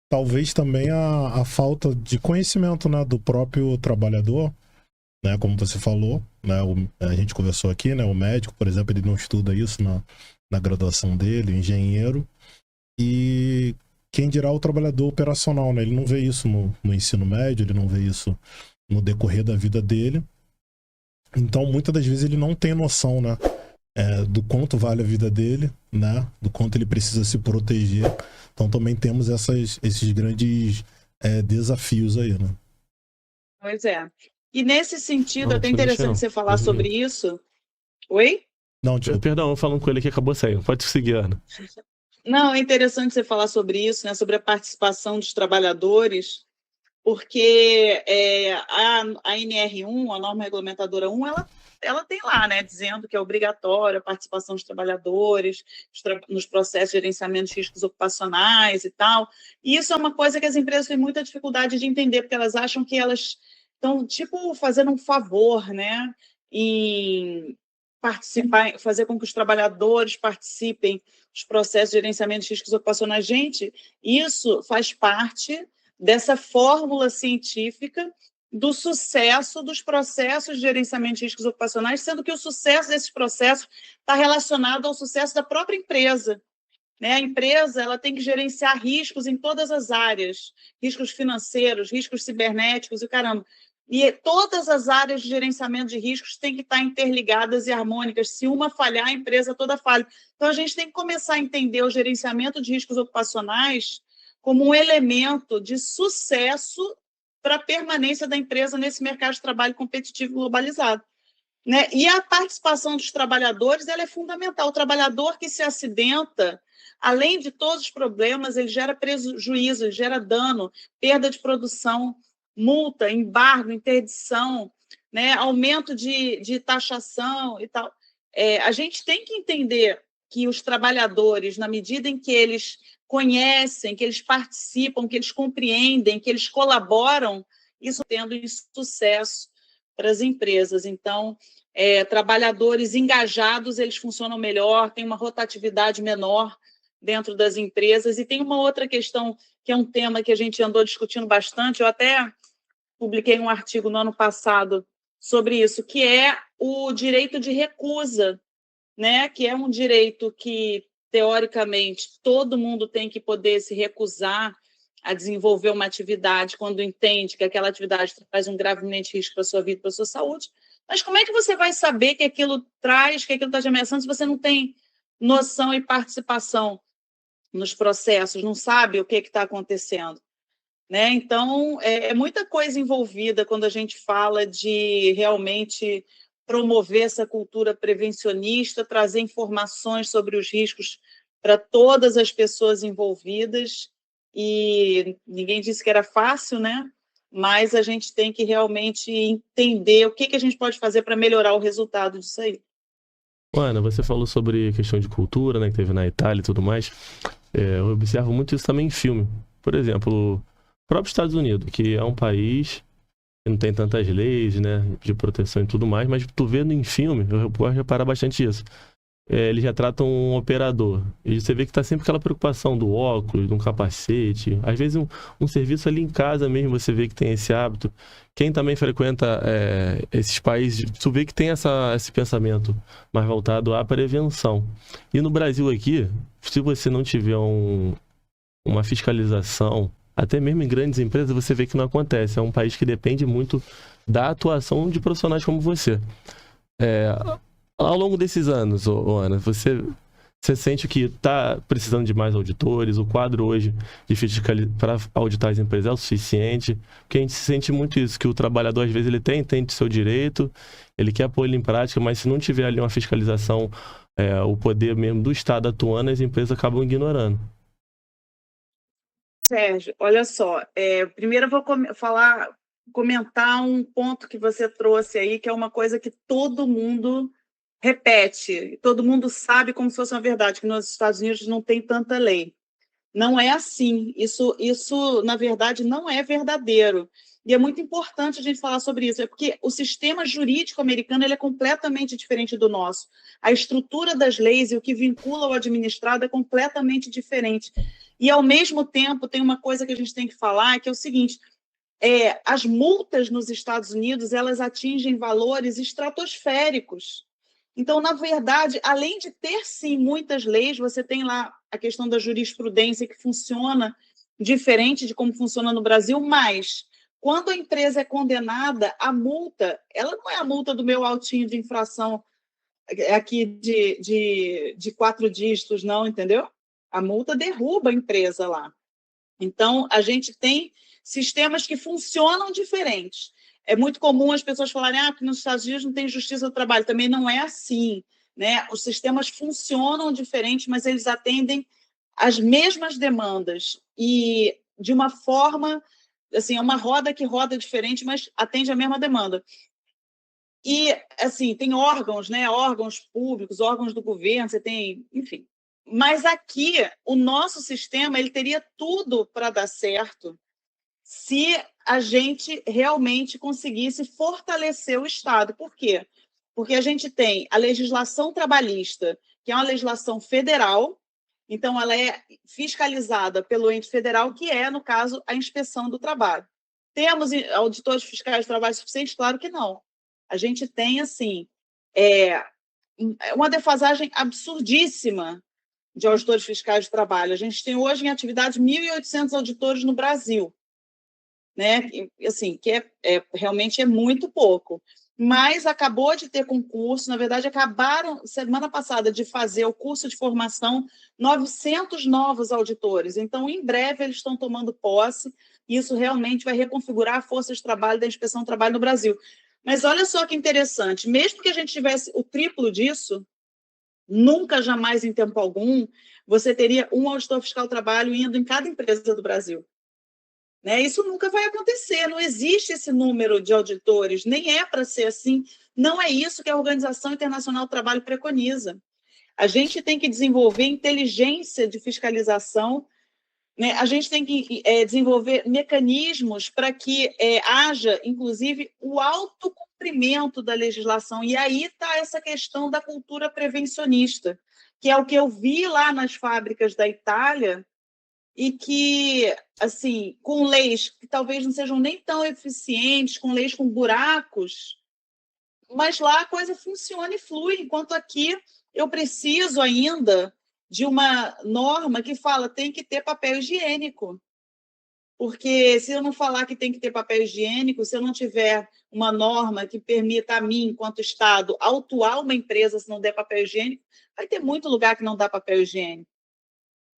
talvez também a falta de conhecimento, né, do próprio trabalhador, né, como você falou, né, a gente conversou aqui, né, o médico, por exemplo, ele não estuda isso na graduação dele, o engenheiro, e quem dirá o trabalhador operacional, né, ele não vê isso no ensino médio, ele não vê isso no decorrer da vida dele, então muitas das vezes ele não tem noção, né, do quanto vale a vida dele, né, do quanto ele precisa se proteger, então também temos esses grandes desafios aí, né. Pois é. E nesse sentido, é Não, até não deixei interessante não. você falar 2 sobre minutos. isso. Oi? Não, desculpa. Perdão, falando com ele que acabou saindo. Pode seguir, Ana. Não, é interessante você falar sobre isso, né, sobre a participação dos trabalhadores, porque a NR1, a norma regulamentadora 1, ela tem lá, né, dizendo que é obrigatória a participação dos trabalhadores nos processos de gerenciamento de riscos ocupacionais e tal. E isso é uma coisa que as empresas têm muita dificuldade de entender, porque elas acham que elas estão, tipo, fazendo um favor, né, em participar, fazer com que os trabalhadores participem dos processos de gerenciamento de riscos ocupacionais. Gente, isso faz parte dessa fórmula científica do sucesso dos processos de gerenciamento de riscos ocupacionais, sendo que o sucesso desses processos está relacionado ao sucesso da própria empresa. Né? A empresa ela tem que gerenciar riscos em todas as áreas, riscos financeiros, riscos cibernéticos e caramba. E todas as áreas de gerenciamento de riscos têm que estar interligadas e harmônicas. Se uma falhar, a empresa toda falha. Então, a gente tem que começar a entender o gerenciamento de riscos ocupacionais como um elemento de sucesso para a permanência da empresa nesse mercado de trabalho competitivo globalizado. Né? E a participação dos trabalhadores ela é fundamental. O trabalhador que se acidenta, além de todos os problemas, ele gera prejuízo, ele gera dano, perda de produção, multa, embargo, interdição, né? Aumento de taxação e tal. A gente tem que entender que os trabalhadores, na medida em que eles conhecem, que eles participam, que eles compreendem, que eles colaboram, isso tendo sucesso para as empresas. Então, trabalhadores engajados, eles funcionam melhor, tem uma rotatividade menor dentro das empresas. E tem uma outra questão, que é um tema que a gente andou discutindo bastante, eu até publiquei um artigo no ano passado sobre isso, que é o direito de recusa, né? Que é um direito que, teoricamente, todo mundo tem que poder se recusar a desenvolver uma atividade quando entende que aquela atividade traz um gravemente risco para a sua vida, para a sua saúde. Mas como é que você vai saber que aquilo traz, que aquilo está te ameaçando, se você não tem noção e participação nos processos, não sabe o que está acontecendo? Né? Então, é muita coisa envolvida quando a gente fala de realmente promover essa cultura prevencionista, trazer informações sobre os riscos para todas as pessoas envolvidas. E ninguém disse que era fácil, né? Mas a gente tem que realmente entender o que a gente pode fazer para melhorar o resultado disso aí. Ana, você falou sobre questão de cultura, né, que teve na Itália e tudo mais. Eu observo muito isso também em filme. Por exemplo, o próprio Estados Unidos, que é um país que não tem tantas leis, né, de proteção e tudo mais, mas tu vendo em filme, eu posso reparar bastante isso. Eles já tratam um operador. E você vê que tá sempre aquela preocupação do óculos, de um capacete. Às vezes um serviço ali em casa mesmo, você vê que tem esse hábito. Quem também frequenta esses países, tu vê que tem esse pensamento mais voltado à prevenção. E no Brasil aqui, se você não tiver uma fiscalização, até mesmo em grandes empresas, você vê que não acontece. É um país que depende muito da atuação de profissionais como você. Ao longo desses anos, Ana, você sente que está precisando de mais auditores? O quadro hoje para auditar as empresas é o suficiente? Porque a gente sente muito isso, que o trabalhador, às vezes, ele entende seu direito, ele quer pôr ele em prática, mas se não tiver ali uma fiscalização, o poder mesmo do Estado atuando, as empresas acabam ignorando. Sérgio, olha só, primeiro eu vou comentar um ponto que você trouxe aí, que é uma coisa que todo mundo repete, todo mundo sabe como se fosse uma verdade, que nos Estados Unidos não tem tanta lei. Não é assim, isso na verdade não é verdadeiro. E é muito importante a gente falar sobre isso, porque o sistema jurídico americano ele é completamente diferente do nosso. A estrutura das leis e o que vincula o administrado é completamente diferente. E, ao mesmo tempo, tem uma coisa que a gente tem que falar, que é o seguinte, as multas nos Estados Unidos, elas atingem valores estratosféricos. Então, na verdade, além de ter, sim, muitas leis, você tem lá a questão da jurisprudência que funciona diferente de como funciona no Brasil, mas quando a empresa é condenada, a multa, ela não é a multa do meu autinho de infração aqui de 4 dígitos, não, entendeu? A multa derruba a empresa lá. Então, a gente tem sistemas que funcionam diferentes. É muito comum as pessoas falarem que nos Estados Unidos não tem justiça do trabalho. Também não é assim, né? Os sistemas funcionam diferentes, mas eles atendem as mesmas demandas e de uma forma, assim, é uma roda que roda diferente, mas atende a mesma demanda. E, assim, tem órgãos, né? Órgãos públicos, órgãos do governo, você tem, enfim. Mas aqui, o nosso sistema, ele teria tudo para dar certo se a gente realmente conseguisse fortalecer o Estado. Por quê? Porque a gente tem a legislação trabalhista, que é uma legislação federal, então ela é fiscalizada pelo ente federal, que é, no caso, a Inspeção do Trabalho. Temos auditores fiscais de trabalho suficientes? Claro que não. A gente tem, assim, uma defasagem absurdíssima de auditores fiscais de trabalho. A gente tem hoje em atividade 1.800 auditores no Brasil, né? Assim, que realmente é muito pouco. Mas acabou de ter concurso, na verdade, acabaram, semana passada, de fazer o curso de formação 900 novos auditores. Então, em breve, eles estão tomando posse, e isso realmente vai reconfigurar a força de trabalho da Inspeção do Trabalho no Brasil. Mas olha só que interessante, mesmo que a gente tivesse o triplo disso, nunca, jamais, em tempo algum, você teria um auditor fiscal do trabalho indo em cada empresa do Brasil. Né? Isso nunca vai acontecer, não existe esse número de auditores, nem é para ser assim, não é isso que a Organização Internacional do Trabalho preconiza. A gente tem que desenvolver inteligência de fiscalização, né? A gente tem que desenvolver mecanismos para que haja, inclusive, o autocumprimento da legislação, e aí está essa questão da cultura prevencionista, que é o que eu vi lá nas fábricas da Itália, e que, assim, com leis que talvez não sejam nem tão eficientes, com leis com buracos, mas lá a coisa funciona e flui, enquanto aqui eu preciso ainda de uma norma que fala tem que ter papel higiênico. Porque se eu não falar que tem que ter papel higiênico, se eu não tiver uma norma que permita a mim, enquanto Estado, autuar uma empresa se não der papel higiênico, vai ter muito lugar que não dá papel higiênico.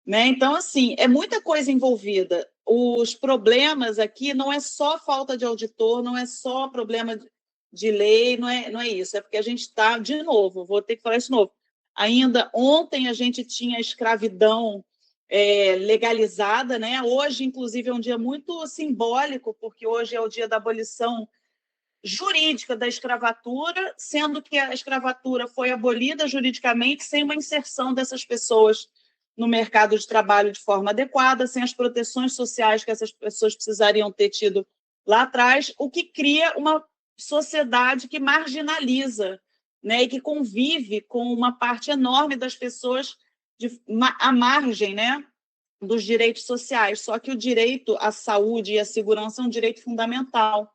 Né? Então, assim, é muita coisa envolvida. Os problemas aqui não é só falta de auditor, não é só problema de lei, não é isso. É porque a gente está, de novo, vou ter que falar isso de novo. Ainda ontem a gente tinha a escravidão legalizada, né? Hoje, inclusive, é um dia muito simbólico, porque hoje é o dia da abolição jurídica da escravatura, sendo que a escravatura foi abolida juridicamente sem uma inserção dessas pessoas no mercado de trabalho de forma adequada, sem as proteções sociais que essas pessoas precisariam ter tido lá atrás, o que cria uma sociedade que marginaliza, né, e que convive com uma parte enorme das pessoas à margem, né, dos direitos sociais. Só que o direito à saúde e à segurança é um direito fundamental.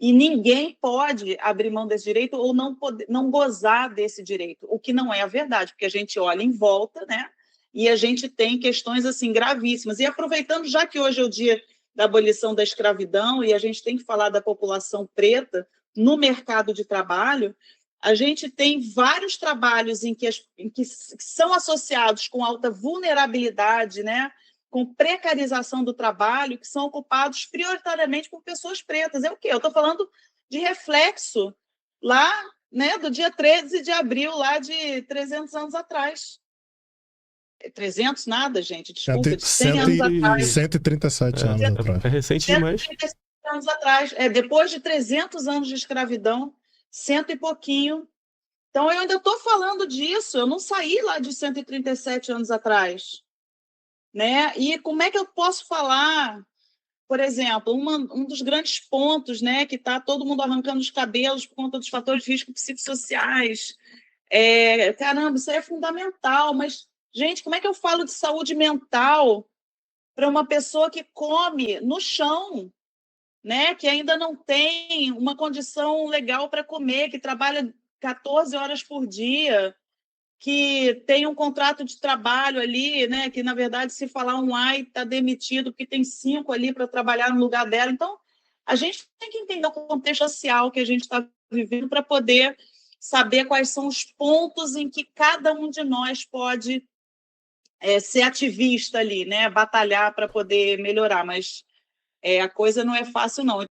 E ninguém pode abrir mão desse direito ou não gozar desse direito, o que não é a verdade, porque a gente olha em volta, né? E a gente tem questões assim gravíssimas. E aproveitando, já que hoje é o dia da abolição da escravidão e a gente tem que falar da população preta no mercado de trabalho, a gente tem vários trabalhos em que são associados com alta vulnerabilidade, né? Com precarização do trabalho, que são ocupados prioritariamente por pessoas pretas. É o quê? Eu estou falando de reflexo lá, né, do dia 13 de abril, lá de 300 anos atrás. 300 nada, gente, desculpa, de 100 anos atrás. 137 anos atrás. É recente demais. 137 anos atrás. Depois de 300 anos de escravidão, 100 e pouquinho. Então, eu ainda estou falando disso, eu não saí lá de 137 anos atrás. Né? E como é que eu posso falar, por exemplo, um dos grandes pontos, né, que está todo mundo arrancando os cabelos por conta dos fatores de risco psicossociais. Caramba, isso aí é fundamental, mas, gente, como é que eu falo de saúde mental para uma pessoa que come no chão, né? Que ainda não tem uma condição legal para comer, que trabalha 14 horas por dia, que tem um contrato de trabalho ali, né? Que, na verdade, se falar um ai, está demitido, porque tem 5 ali para trabalhar no lugar dela. Então, a gente tem que entender o contexto social que a gente está vivendo para poder saber quais são os pontos em que cada um de nós pode ser ativista ali, né? Batalhar para poder melhorar, mas a coisa não é fácil, não.